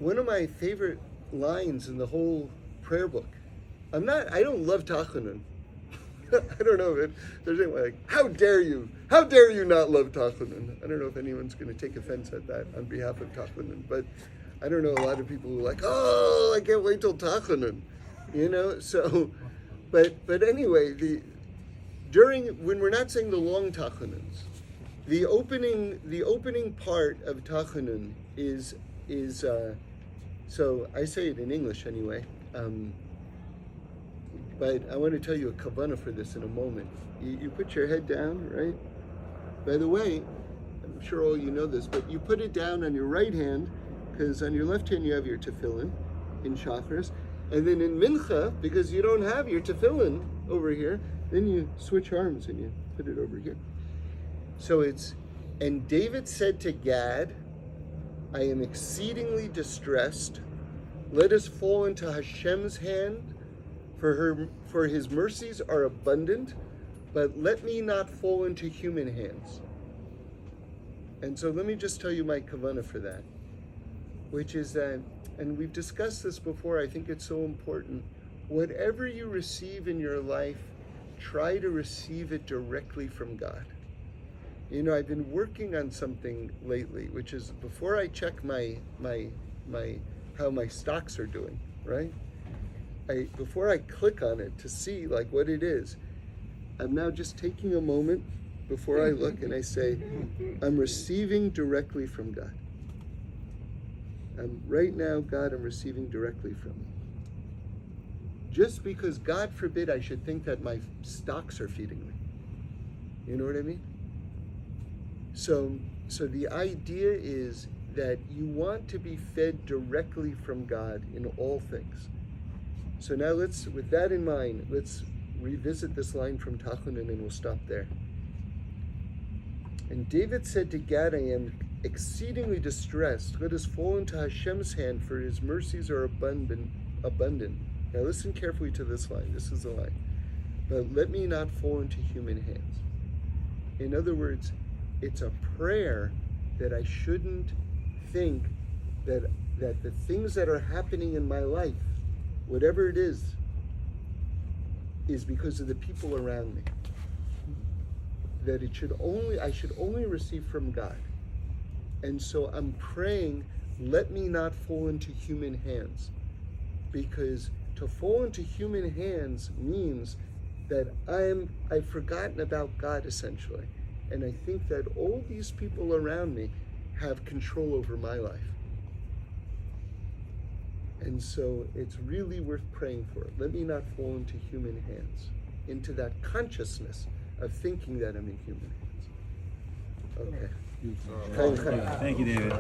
one of my favorite lines in the whole prayer book. I don't love TACHANUN. I don't know if there's anyone like, how dare you not love TACHANUN? I don't know if anyone's going to take offense at that on behalf of TACHANUN, but I don't know a lot of people who are like, oh, I can't wait till TACHANUN, so, but anyway, when we're not saying the long TACHANUNs, the opening part of TACHANUN is so I say it in English anyway, but I want to tell you a kavanah for this in a moment. You put your head down, right? By the way, I'm sure all you know this, but you put it down on your right hand, because on your left hand you have your tefillin in Shacharis, and then in Mincha, because you don't have your tefillin over here, then you switch arms and you put it over here. So and David said to Gad, I am exceedingly distressed. Let us fall into Hashem's hand, for his mercies are abundant, but let me not fall into human hands. And so let me just tell you my kavanah for that, which is that, and we've discussed this before, I think it's so important, whatever you receive in your life, try to receive it directly from God. I've been working on something lately, which is before I check how my stocks are doing, right? Before I click on it to see what it is, I'm now just taking a moment before I look and I say, I'm receiving directly from God. Right now, God, I'm receiving directly from you. Just because, God forbid, I should think that my stocks are feeding me. You know what I mean? So the idea is that you want to be fed directly from God in all things. So now with that in mind, let's revisit this line from TACHANUN and we'll stop there. And David said to Gad, I am exceedingly distressed. Let us fall into Hashem's hand, for his mercies are abundant. Now listen carefully to this line. This is the line. But let me not fall into human hands. In other words, it's a prayer that I shouldn't think that the things that are happening in my life, whatever it is because of the people around me. That I should only receive from God. And so I'm praying, let me not fall into human hands. Because to fall into human hands means that I've forgotten about God, essentially. And I think that all these people around me have control over my life. And so it's really worth praying for. Let me not fall into human hands, into that consciousness of thinking that I'm in human hands. Okay. Thank you, David.